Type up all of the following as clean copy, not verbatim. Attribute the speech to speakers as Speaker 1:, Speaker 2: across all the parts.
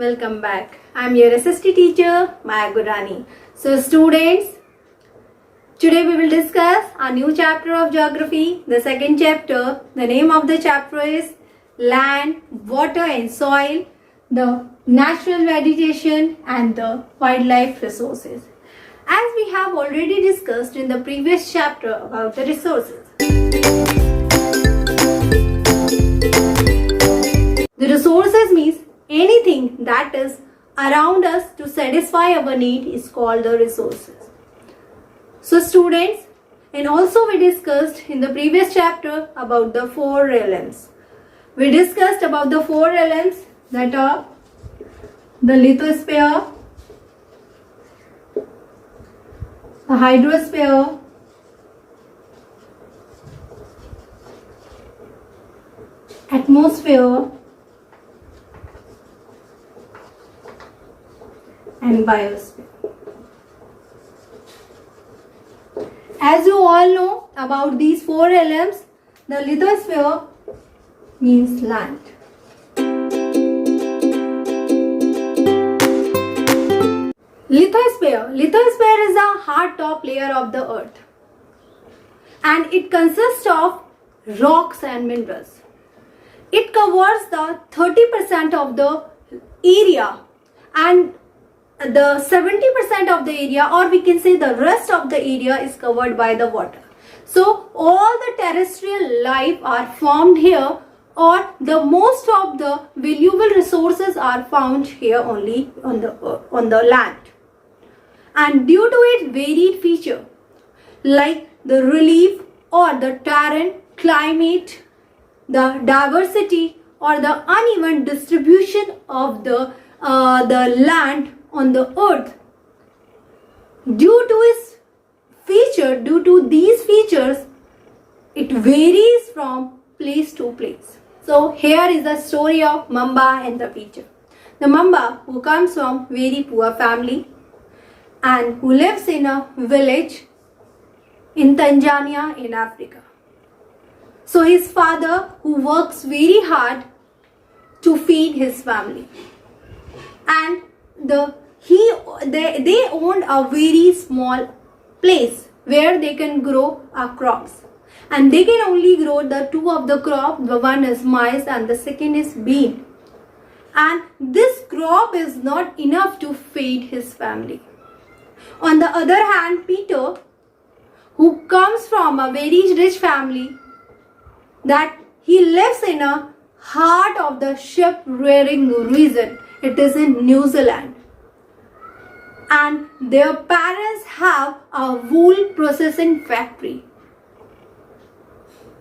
Speaker 1: welcome back. I'm your SST teacher, Maya Gurani. So students, today we will discuss a new chapter of geography, the second chapter. The name of the chapter is Land, Water and Soil, the Natural Vegetation and the Wildlife Resources. As we have already discussed in the previous chapter about the resources. The resources means anything that is around us to satisfy our need is called the resources. So students, and also we discussed in the previous chapter about the four realms. We discussed about the four realms that are the lithosphere, the hydrosphere, atmosphere and biosphere. As you all know about these four realms, the lithosphere means land. Lithosphere is the hard top layer of the earth and it consists of rocks and minerals. It covers the 30% of the area and the 70% of the area, or we can say the rest of the area, is covered by the water. So all the terrestrial life are formed here, or the most of the valuable resources are found here only on the land. And due to its varied feature like the relief or the terrain, climate, the diversity or the uneven distribution of the land on the earth, due to these features, it varies from place to place. So here is the story of Mamba and the Picha. The Mamba, who comes from very poor family and who lives in a village in Tanzania in Africa. So his father, who works very hard to feed his family, and they owned a very small place where they can grow crops, and they can only grow the two of the crop. The one is maize and the second is bean, and this crop is not enough to feed his family. On the other hand, Peter, who comes from a very rich family, that he lives in a heart of the sheep rearing region. It is in New Zealand, and their parents have a wool processing factory,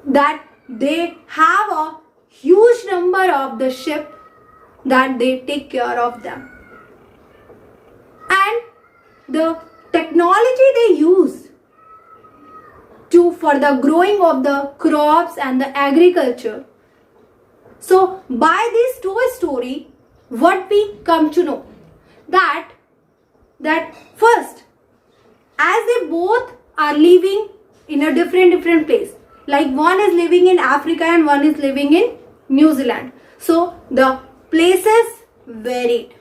Speaker 1: that they have a huge number of the sheep that they take care of them, and the technology they use for the growing of the crops and the agriculture. So by this story, what we come to know that first, as they both are living in a different place, like one is living in Africa and one is living in New Zealand, so the places varied.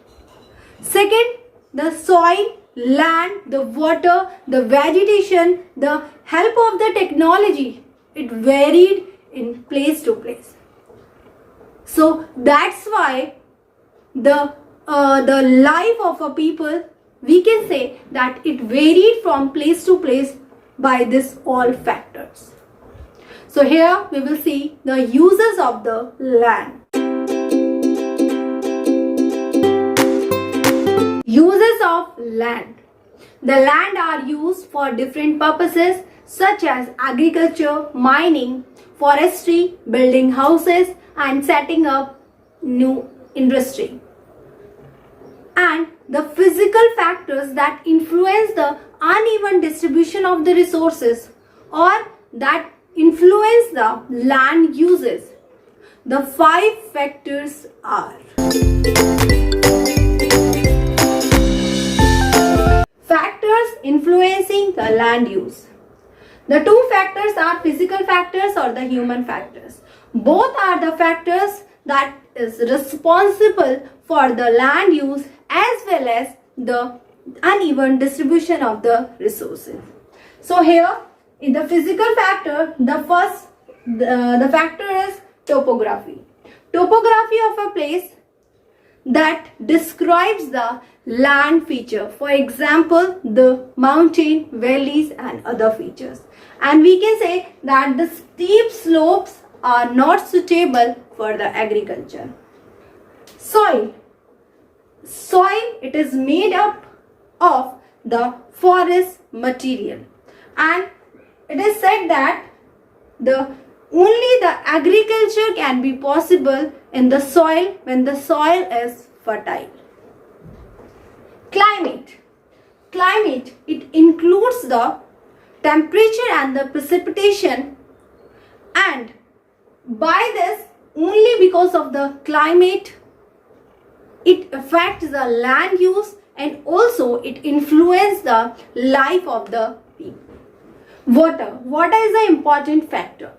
Speaker 1: Second, the soil, land, the water, the vegetation, the help of the technology, it varied in place to place. So that's why the life of a people, we can say that it varied from place to place by this all factors. So here we will see the uses of the land. Uses of land. The land are used for different purposes such as agriculture, mining, forestry, building houses and setting up new industry. And the physical factors that influence the uneven distribution of the resources or that influence the land uses. The 5 factors are: factors influencing the land use. The 2 factors are physical factors or the human factors. Both are the factors that is responsible for the land use as well as the uneven distribution of the resources. So here in the physical factor, the factor is topography. Topography of a place that describes the land feature. For example, the mountain, valleys and other features. And we can say that the steep slopes are not suitable for the agriculture. Soil. Soil, it is made up of the forest material. And it is said that only the agriculture can be possible in the soil when the soil is fertile. Climate. Climate, it includes the temperature and the precipitation, and by this, only because of the climate, it affects the land use and also it influences the life of the people. Water. Water is an important factor.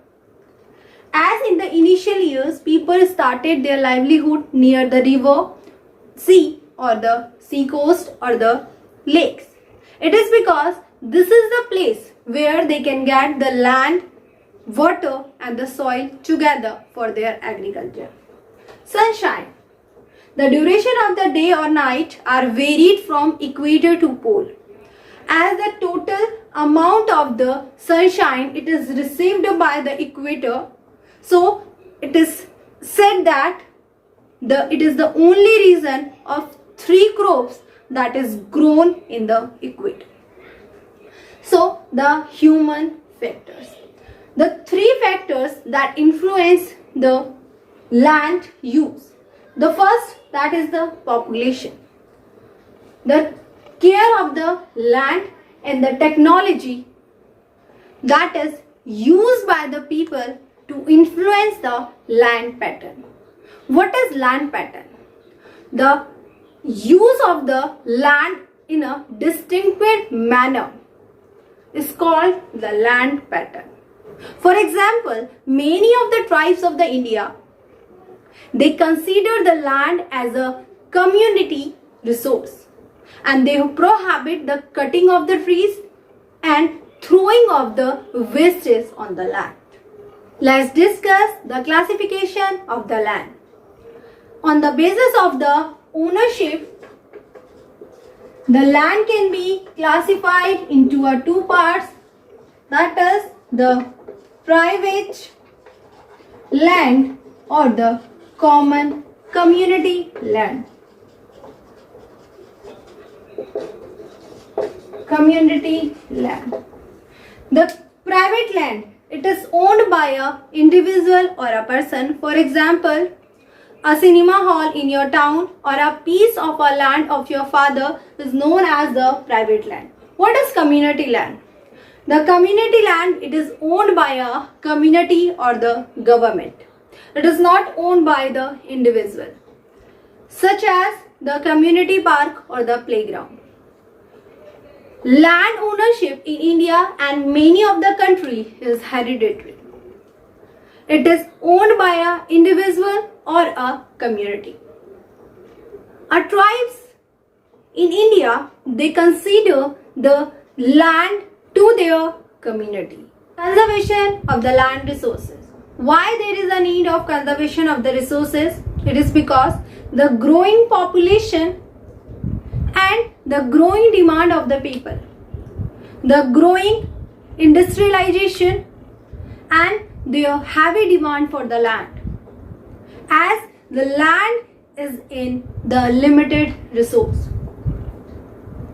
Speaker 1: As in the initial years, people started their livelihood near the river, sea or the sea coast or the lakes. It is because this is the place where they can get the land, water and the soil together for their agriculture. Sunshine. The duration of the day or night are varied from equator to pole. As the total amount of the sunshine it is received by the equator, so it is said that it is the only reason of 3 crops that is grown in the equator. So the human factors. The 3 factors that influence the land use. The first, that is the population. The care of the land and the technology that is used by the people to influence the land pattern. What is land pattern? The use of the land in a distinctive manner is called the land pattern. For example, many of the tribes of the India, they consider the land as a community resource and they prohibit the cutting of the trees and throwing of the wastes on the land. Let's discuss the classification of the land. On the basis of the ownership, the land can be classified into 2 parts, that is the private land or the common community land. Community land. The private land, it is owned by an individual or a person. For example, a cinema hall in your town or a piece of a land of your father is known as the private land. What is community land? The community land, it is owned by a community or the government. It is not owned by the individual, such as the community park or the playground. Land ownership in India and many of the country is hereditary. It is owned by an individual or a community. Our tribes in India, they consider the land to their community. Conservation of the land resources. Why there is a need of conservation of the resources? It is because the growing population and the growing demand of the people, the growing industrialization and their heavy demand for the land, as the land is in the limited resource.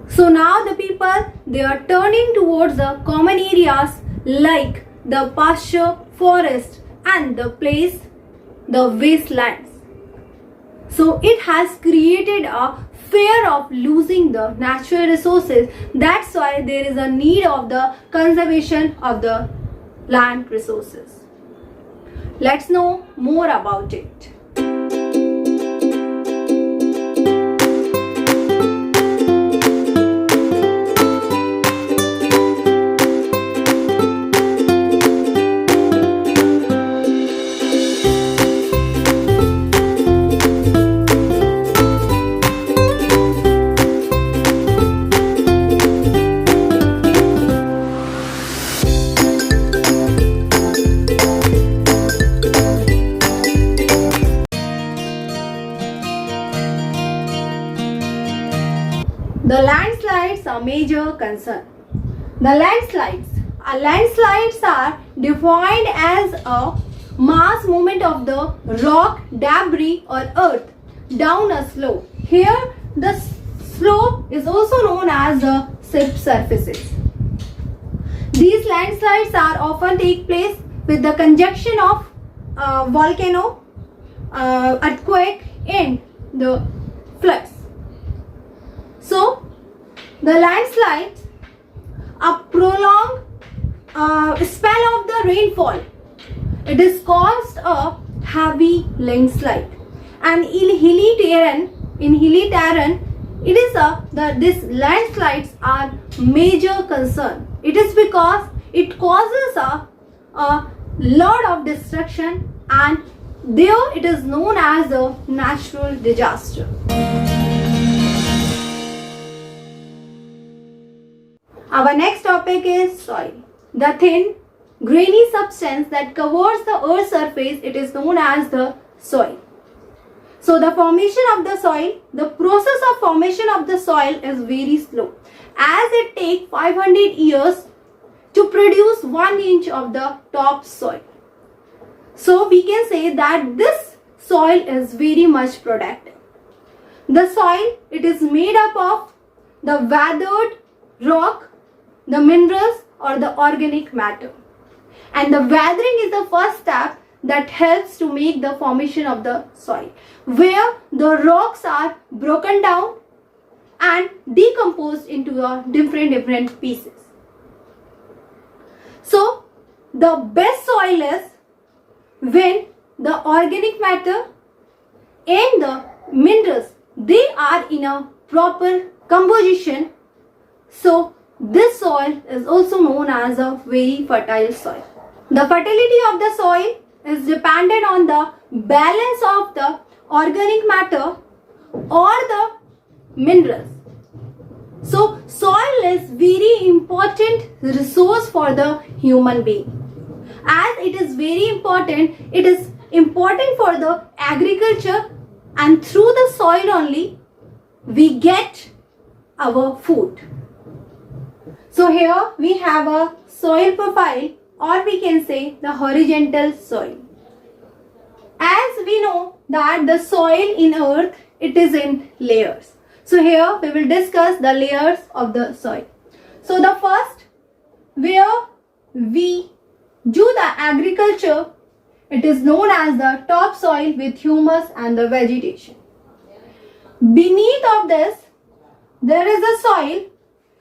Speaker 1: So now the people, they are turning towards the common areas like the pasture, forest and the wastelands. So it has created a fear of losing the natural resources. That's why there is a need of the conservation of the land resources. Let's know more about it. the landslides are major concern. The landslides are defined as a mass movement of the rock, debris or earth down a slope. Here the slope is also known as the subsurfaces. These landslides are often take place with the conjunction of volcano, earthquake and the floods. So the landslides, a prolonged spell of the rainfall, it is caused a heavy landslide, and in hilly terrain, it is these landslides are major concern. It is because it causes a lot of destruction, and there it is known as a natural disaster. Our next topic is soil. The thin, grainy substance that covers the earth's surface, it is known as the soil. So the formation of the soil, the process of formation of the soil is very slow, as it takes 500 years to produce 1 inch of the top soil. So we can say that this soil is very much productive. The soil, it is made up of the weathered rock, the minerals or the organic matter. And the weathering is the first step that helps to make the formation of the soil, where the rocks are broken down and decomposed into different pieces. So the best soil is when the organic matter and the minerals, they are in a proper composition. So this soil is also known as a very fertile soil. The fertility of the soil is dependent on the balance of the organic matter or the minerals. So soil is very important resource for the human being. As it is very important, it is important for the agriculture, and through the soil only we get our food. So here we have a soil profile, or we can say the horizontal soil. As we know that the soil in earth, it is in layers. So here we will discuss the layers of the soil. So the first, where we do the agriculture, it is known as the topsoil with humus and the vegetation. Beneath of this, there is a soil.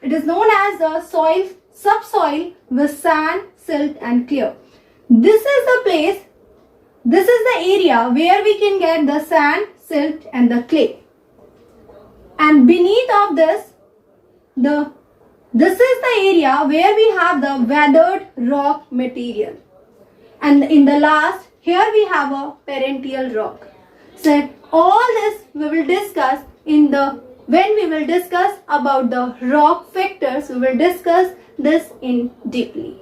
Speaker 1: It is known as the soil, subsoil with sand, silt and clay. This is the place, this is the area where we can get the sand, silt and the clay. And beneath of this, this is the area where we have the weathered rock material. And in the last, here we have a perennial rock. So all this we will discuss when we will discuss about the rock factors. We will discuss this in deeply.